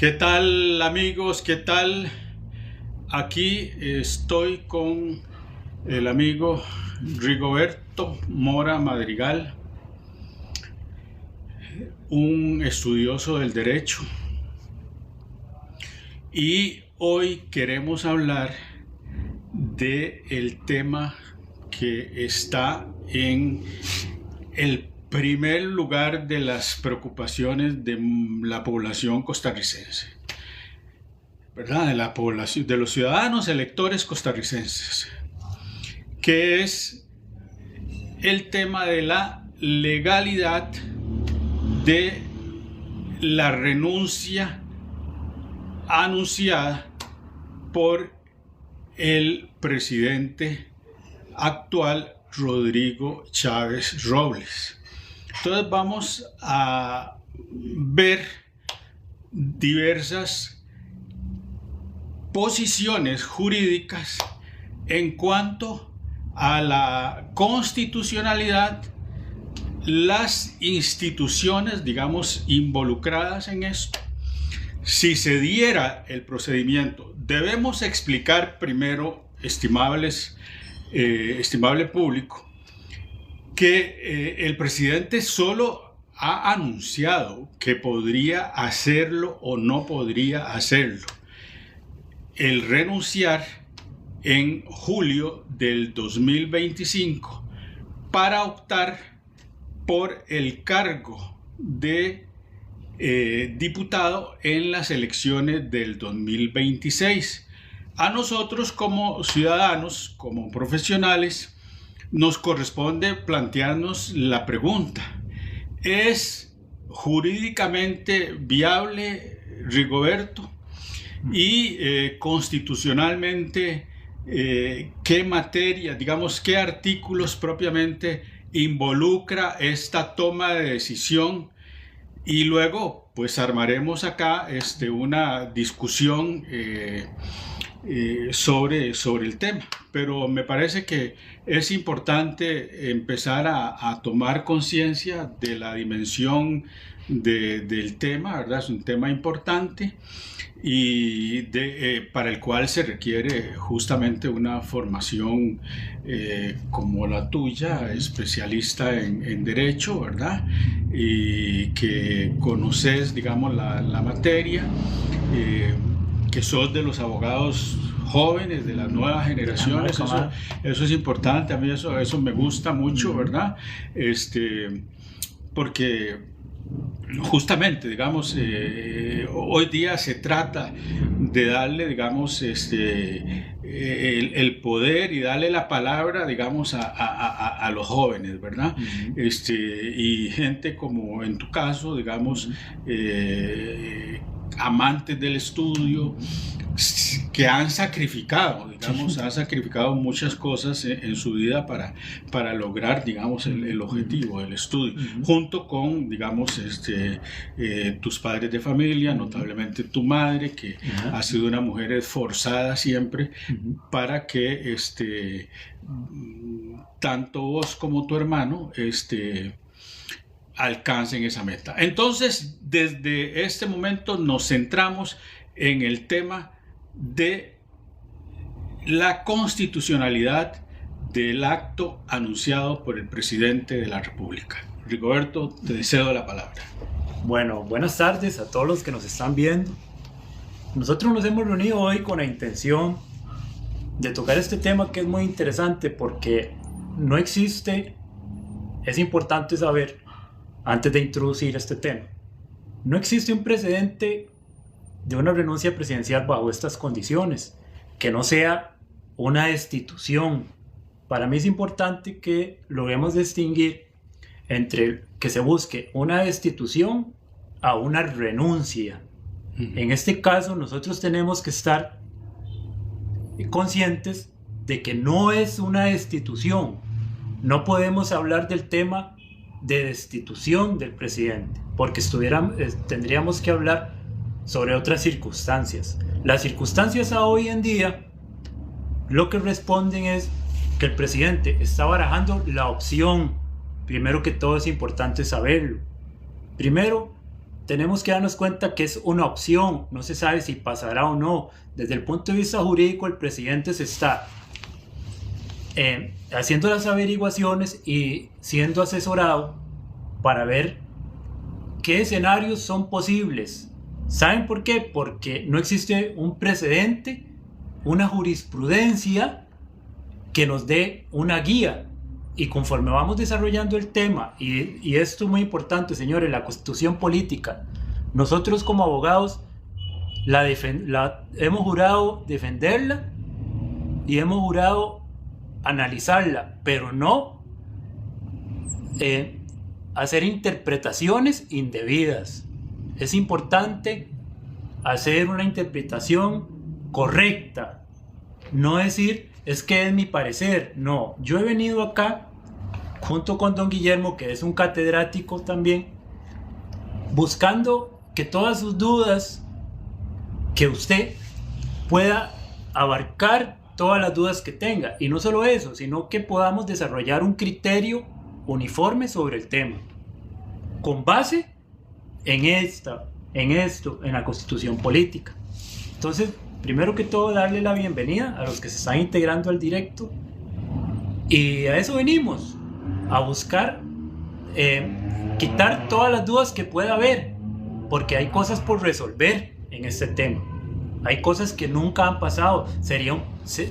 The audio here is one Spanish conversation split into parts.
¿Qué tal, amigos? ¿Qué tal? Aquí estoy con el amigo Rigoberto Mora Madrigal, un estudioso del derecho, y hoy queremos hablar del tema que está en el primer lugar de las preocupaciones de la población costarricense, ¿verdad? De la población, de los ciudadanos electores costarricenses, que es el tema de la legalidad de la renuncia anunciada por el presidente actual, Rodrigo Chávez Robles. Entonces vamos a ver diversas posiciones jurídicas en cuanto a la constitucionalidad, las instituciones, digamos, involucradas en esto. Si se diera el procedimiento, debemos explicar primero, estimable público, que el presidente solo ha anunciado que podría hacerlo o no podría hacerlo. El renunciar en julio del 2025 para optar por el cargo de diputado en las elecciones del 2026. A nosotros como ciudadanos, como profesionales, nos corresponde plantearnos la pregunta: ¿es jurídicamente viable, Rigoberto? Y constitucionalmente, ¿qué materia, digamos, qué artículos propiamente involucra esta toma de decisión? Y luego, pues armaremos acá una discusión sobre el tema. Pero me parece que es importante empezar a tomar conciencia de la dimensión del tema, ¿verdad? Es un tema importante y para el cual se requiere justamente una formación como la tuya, especialista en derecho, ¿verdad? Y que conoces, digamos, la materia, que sos de los abogados jóvenes, de las nuevas generaciones. Eso es importante, a mí eso me gusta mucho, ¿verdad? Porque justamente, digamos, hoy día se trata de darle, digamos, el poder y darle la palabra, digamos, a los jóvenes, ¿verdad? Y gente como en tu caso, digamos, amantes del estudio, que han sacrificado, digamos, han sacrificado muchas cosas en su vida para lograr, digamos, el objetivo del estudio, junto con, digamos, tus padres de familia, notablemente tu madre, que ha sido una mujer esforzada siempre para que tanto vos como tu hermano alcancen esa meta. Entonces, desde este momento nos centramos en el tema de la constitucionalidad del acto anunciado por el presidente de la República. Rigoberto, te cedo la palabra. Bueno, buenas tardes a todos los que nos están viendo. Nosotros nos hemos reunido hoy con la intención de tocar este tema que es muy interesante porque no existe, es importante saber, antes de introducir este tema, no existe un precedente de una renuncia presidencial bajo estas condiciones, que no sea una destitución. Para mí es importante que logremos distinguir entre que se busque una destitución a una renuncia. En este caso, nosotros tenemos que estar conscientes de que no es una destitución. No podemos hablar del tema de destitución del presidente, porque tendríamos que hablar sobre otras circunstancias. Las circunstancias a hoy en día lo que responden es que el presidente está barajando la opción. Primero que todo es importante saberlo. Primero, tenemos que darnos cuenta que es una opción, no se sabe si pasará o no. Desde el punto de vista jurídico, el presidente se está haciendo las averiguaciones y siendo asesorado para ver qué escenarios son posibles. ¿Saben por qué? Porque no existe un precedente, una jurisprudencia que nos dé una guía. Y conforme vamos desarrollando el tema, y esto es muy importante, señores, la Constitución política, nosotros como abogados hemos jurado defenderla y hemos jurado analizarla, pero no hacer interpretaciones indebidas. Es importante hacer una interpretación correcta, no decir es que es mi parecer. No, yo he venido acá junto con don Guillermo, que es un catedrático también, buscando que todas sus dudas, que usted pueda abarcar todas las dudas que tenga, y no solo eso, sino que podamos desarrollar un criterio uniforme sobre el tema, con base en la Constitución política. Entonces, primero que todo, darle la bienvenida a los que se están integrando al directo, y a eso venimos, a buscar quitar todas las dudas que pueda haber, porque hay cosas por resolver en este tema, hay cosas que nunca han pasado,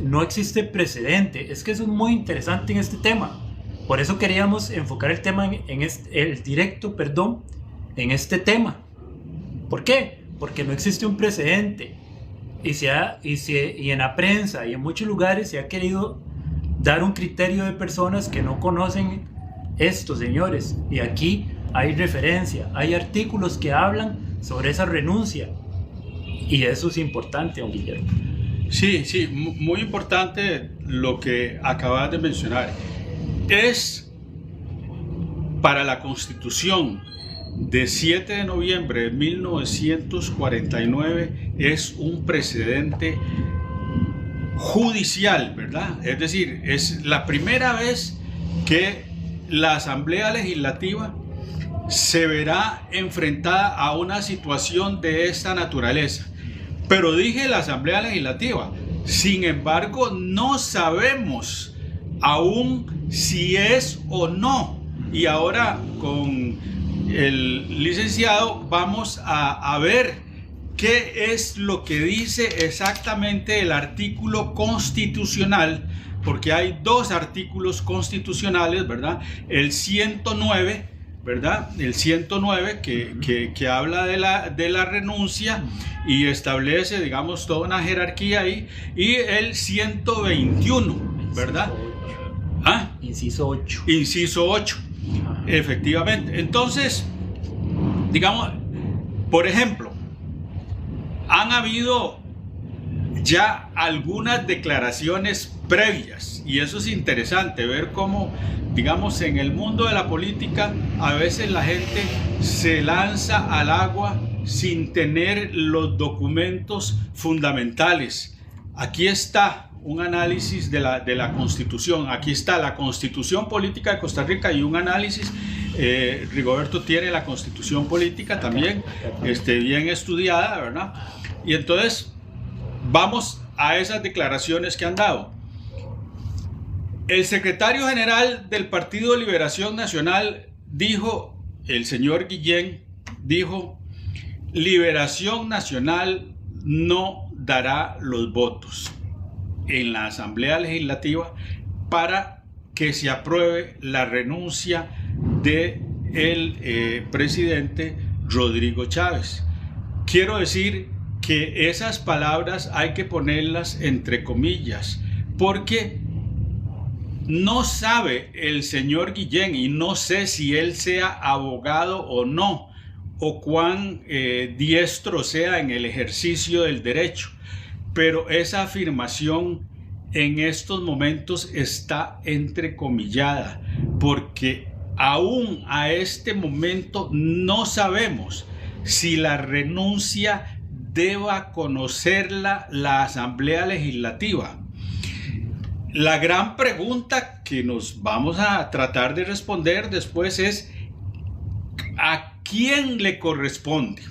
no existe precedente. Es que eso es muy interesante en este tema, por eso queríamos enfocar el tema el directo, en este tema. ¿Por qué? Porque no existe un precedente. Y en la prensa y en muchos lugares se ha querido dar un criterio de personas que no conocen esto, señores. Y aquí hay referencia, hay artículos que hablan sobre esa renuncia. Y eso es importante, don Guillermo. Sí, muy importante lo que acabas de mencionar. Es para la Constitución de 7 de noviembre de 1949 es un precedente judicial, ¿verdad? Es decir, es la primera vez que la Asamblea Legislativa se verá enfrentada a una situación de esta naturaleza. Pero dije la Asamblea Legislativa, sin embargo, no sabemos aún si es o no. Y ahora con el licenciado vamos a ver qué es lo que dice exactamente el artículo constitucional, porque hay dos artículos constitucionales, ¿verdad? El 109, ¿verdad? El 109 que habla de la renuncia y establece, digamos, toda una jerarquía ahí, y el 121, ¿verdad? ¿Ah? Inciso 8. Inciso 8. Ajá. Efectivamente. Entonces, digamos, por ejemplo, han habido ya algunas declaraciones previas, y eso es interesante ver cómo, digamos, en el mundo de la política a veces la gente se lanza al agua sin tener los documentos fundamentales. Aquí está un análisis de la Constitución, aquí está la Constitución Política de Costa Rica y un análisis. Rigoberto tiene la Constitución Política también bien estudiada, ¿verdad? Y entonces vamos a esas declaraciones que han dado. El secretario general del Partido de Liberación Nacional dijo, el señor Guillén dijo: Liberación Nacional no dará los votos en la Asamblea Legislativa para que se apruebe la renuncia del presidente Rodrigo Chávez. Quiero decir que esas palabras hay que ponerlas entre comillas, porque no sabe el señor Guillén, y no sé si él sea abogado o no, o cuán diestro sea en el ejercicio del derecho, pero esa afirmación en estos momentos está entrecomillada, porque aún a este momento no sabemos si la renuncia deba conocerla la Asamblea Legislativa. La gran pregunta que nos vamos a tratar de responder después es: ¿a quién le corresponde.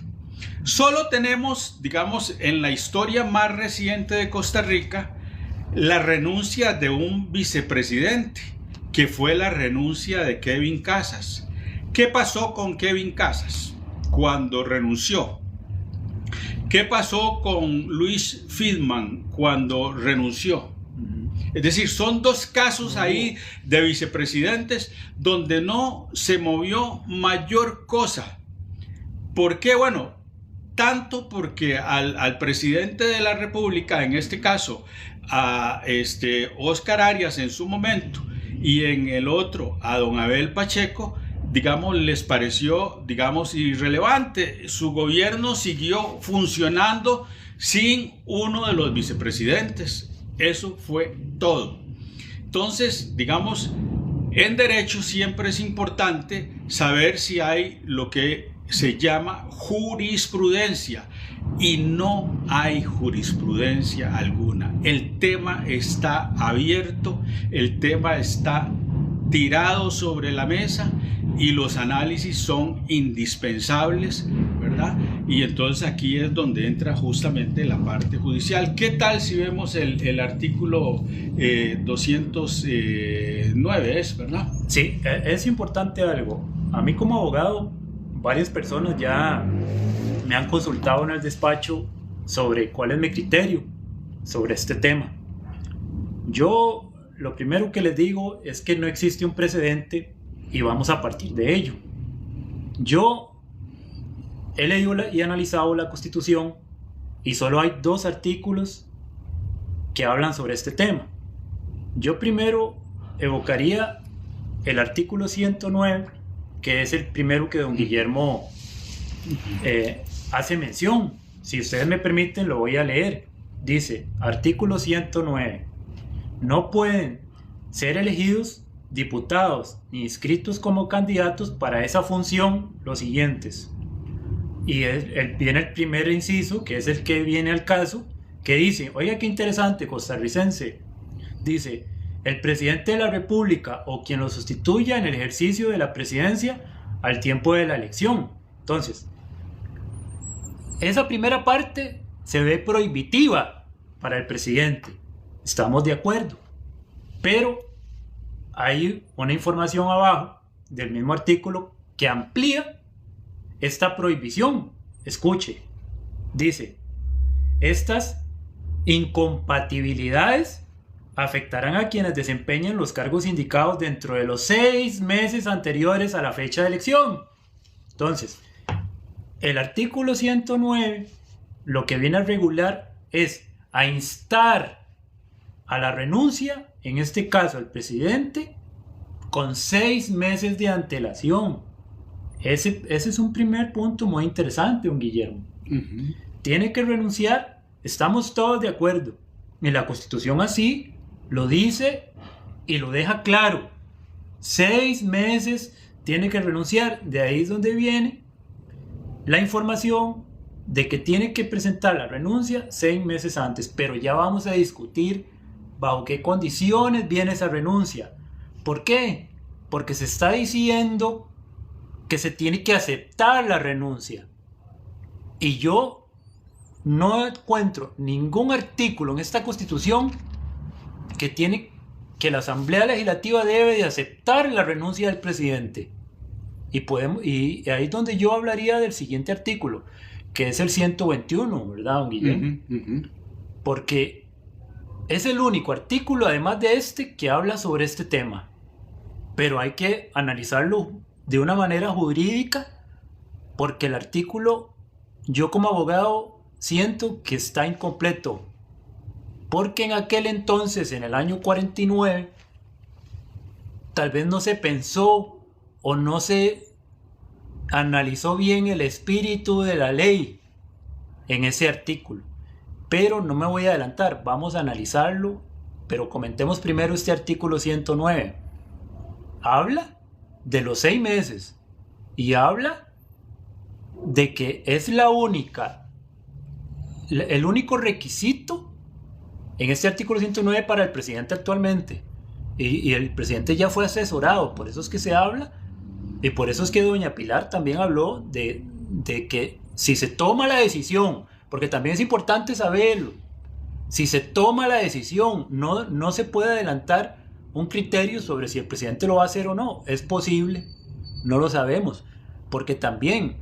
Solo tenemos, digamos, en la historia más reciente de Costa Rica, la renuncia de un vicepresidente, que fue la renuncia de Kevin Casas. ¿Qué pasó con Kevin Casas cuando renunció? ¿Qué pasó con Luis Friedman cuando renunció? Es decir, son dos casos ahí de vicepresidentes donde no se movió mayor cosa. ¿Por qué? Bueno, tanto porque al presidente de la República, en este caso a Óscar Arias en su momento, y en el otro a don Abel Pacheco, digamos, les pareció, digamos, irrelevante. Su gobierno siguió funcionando sin uno de los vicepresidentes. Eso fue todo. Entonces, digamos, en derecho siempre es importante saber si hay lo que se llama jurisprudencia, y no hay jurisprudencia alguna. El tema está abierto, el tema está tirado sobre la mesa y los análisis son indispensables, ¿verdad? Y entonces aquí es donde entra justamente la parte judicial. ¿Qué tal si vemos el artículo 209, ¿verdad? Sí, es importante algo. A mí como abogado, varias personas ya me han consultado en el despacho sobre cuál es mi criterio sobre este tema. Yo lo primero que les digo es que no existe un precedente y vamos a partir de ello. Yo he leído y analizado la Constitución y solo hay 2 artículos que hablan sobre este tema. Yo primero evocaría el artículo 109, que es el primero que don Guillermo hace mención. Si ustedes me permiten, lo voy a leer. Dice, artículo 109. No pueden ser elegidos diputados ni inscritos como candidatos para esa función los siguientes. Y viene el primer inciso, que es el que viene al caso, que dice, oiga qué interesante, costarricense. Dice, el presidente de la República o quien lo sustituya en el ejercicio de la presidencia al tiempo de la elección. Entonces, esa primera parte se ve prohibitiva para el presidente. Estamos de acuerdo. Pero hay una información abajo del mismo artículo que amplía esta prohibición. Escuche. Dice, estas incompatibilidades afectarán a quienes desempeñen los cargos indicados dentro de los 6 meses anteriores a la fecha de elección. Entonces, el artículo 109 lo que viene a regular es a instar a la renuncia, en este caso el presidente, con 6 meses de antelación. Ese es un primer punto muy interesante, don Guillermo. Tiene que renunciar, estamos todos de acuerdo. En la Constitución así lo dice y lo deja claro. 6 meses tiene que renunciar. De ahí es donde viene la información de que tiene que presentar la renuncia 6 meses antes. Pero ya vamos a discutir bajo qué condiciones viene esa renuncia. ¿Por qué? Porque se está diciendo que se tiene que aceptar la renuncia. Y yo no encuentro ningún artículo en esta Constitución que la Asamblea Legislativa debe de aceptar la renuncia del presidente. Y ahí es donde yo hablaría del siguiente artículo, que es el 121, ¿verdad, don Guillermo? Porque es el único artículo, además de este, que habla sobre este tema. Pero hay que analizarlo de una manera jurídica, porque el artículo, yo como abogado, siento que está incompleto. Porque en aquel entonces, en el año 49, tal vez no se pensó o no se analizó bien el espíritu de la ley en ese artículo. Pero no me voy a adelantar, vamos a analizarlo, pero comentemos primero este artículo 109. Habla de los 6 meses y habla de que es el único requisito en este artículo 109 para el presidente actualmente. Y el presidente ya fue asesorado, por eso es que se habla Y por eso es que doña Pilar también habló de que si se toma la decisión, porque también es importante saberlo, si se toma la decisión, no se puede adelantar un criterio sobre si el presidente lo va a hacer o no. Es posible, no lo sabemos, porque también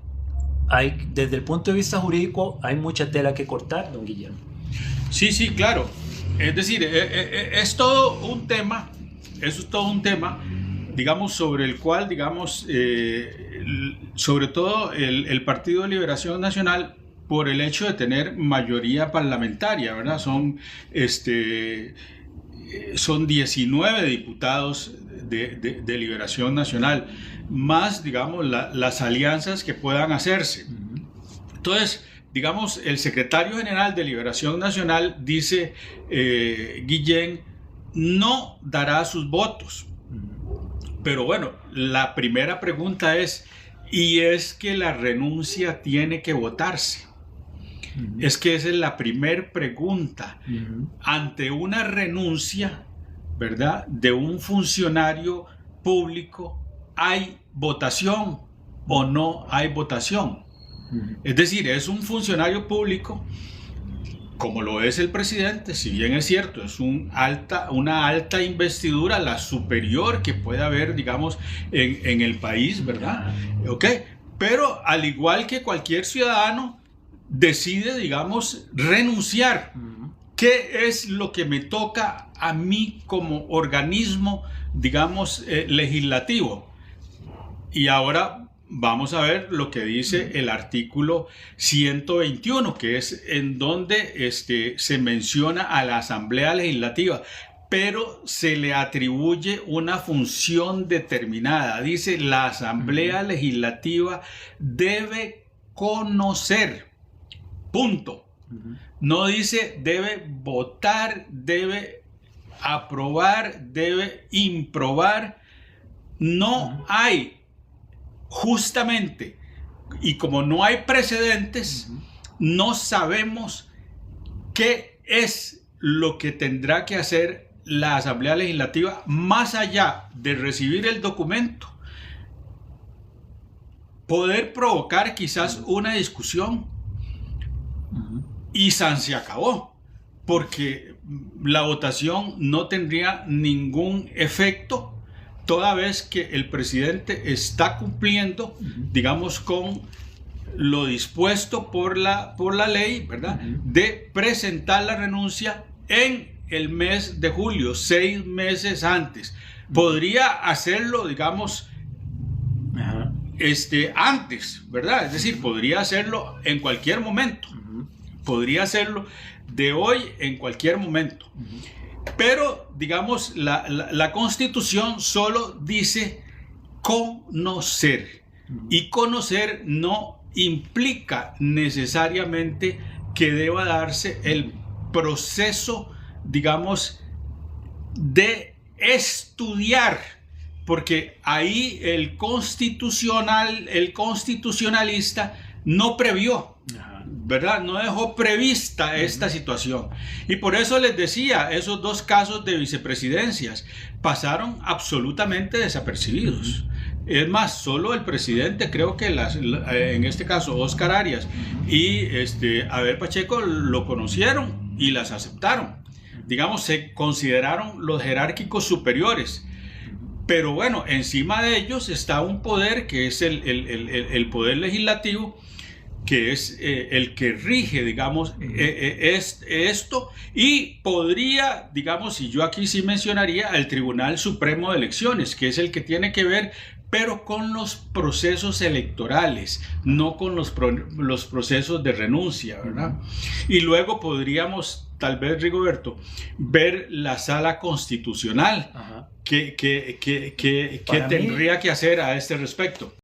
desde el punto de vista jurídico hay mucha tela que cortar, don Guillermo. Sí, sí, claro. Es decir, es todo un tema, eso es todo un tema, digamos, sobre el cual, digamos, sobre todo el Partido de Liberación Nacional, por el hecho de tener mayoría parlamentaria, ¿verdad? Son 19 diputados de Liberación Nacional, más, digamos, las alianzas que puedan hacerse. Entonces, digamos, el secretario general de Liberación Nacional dice, Guillén no dará sus votos. Pero bueno, la primera pregunta es, ¿y es que la renuncia tiene que votarse? Es que esa es la primera pregunta. Ante una renuncia, ¿verdad?, de un funcionario público, ¿hay votación o no hay votación? Es decir, es un funcionario público, como lo es el presidente, si bien es cierto, es una alta investidura, la superior que puede haber, digamos, en el país, ¿verdad? ¿Ok? Pero al igual que cualquier ciudadano, decide, digamos, renunciar. ¿Qué es lo que me toca a mí como organismo, digamos, legislativo? Y ahora vamos a ver lo que dice el artículo 121, que es en donde se menciona a la Asamblea Legislativa, pero se le atribuye una función determinada. Dice, la Asamblea Legislativa debe conocer, punto. No dice debe votar, debe aprobar, debe improbar. No hay. Justamente, y como no hay precedentes, no sabemos qué es lo que tendrá que hacer la Asamblea Legislativa más allá de recibir el documento, poder provocar quizás una discusión y se acabó, porque la votación no tendría ningún efecto toda vez que el presidente está cumpliendo, digamos, con lo dispuesto por la ley, ¿verdad?, de presentar la renuncia en el mes de julio, 6 meses antes. Podría hacerlo, digamos, antes, ¿verdad? Es decir, podría hacerlo en cualquier momento. Podría hacerlo de hoy en cualquier momento. Pero, digamos, la Constitución solo dice conocer. Y conocer no implica necesariamente que deba darse el proceso, digamos, de estudiar. Porque ahí el constitucionalista no previó, ¿verdad? No dejó prevista esta situación. Y por eso les decía, esos 2 casos de vicepresidencias pasaron absolutamente desapercibidos. Es más, solo el presidente, creo que en este caso Óscar Arias y Abel Pacheco lo conocieron y las aceptaron. Digamos, se consideraron los jerárquicos superiores. Pero bueno, encima de ellos está un poder que es el poder legislativo, que es el que rige, digamos, esto, y podría, digamos, y yo aquí sí mencionaría al Tribunal Supremo de Elecciones, que es el que tiene que ver, pero con los procesos electorales, no con los procesos de renuncia, ¿verdad? Y luego podríamos, tal vez, Rigoberto, ver la Sala Constitucional, que tendría que hacer a este respecto.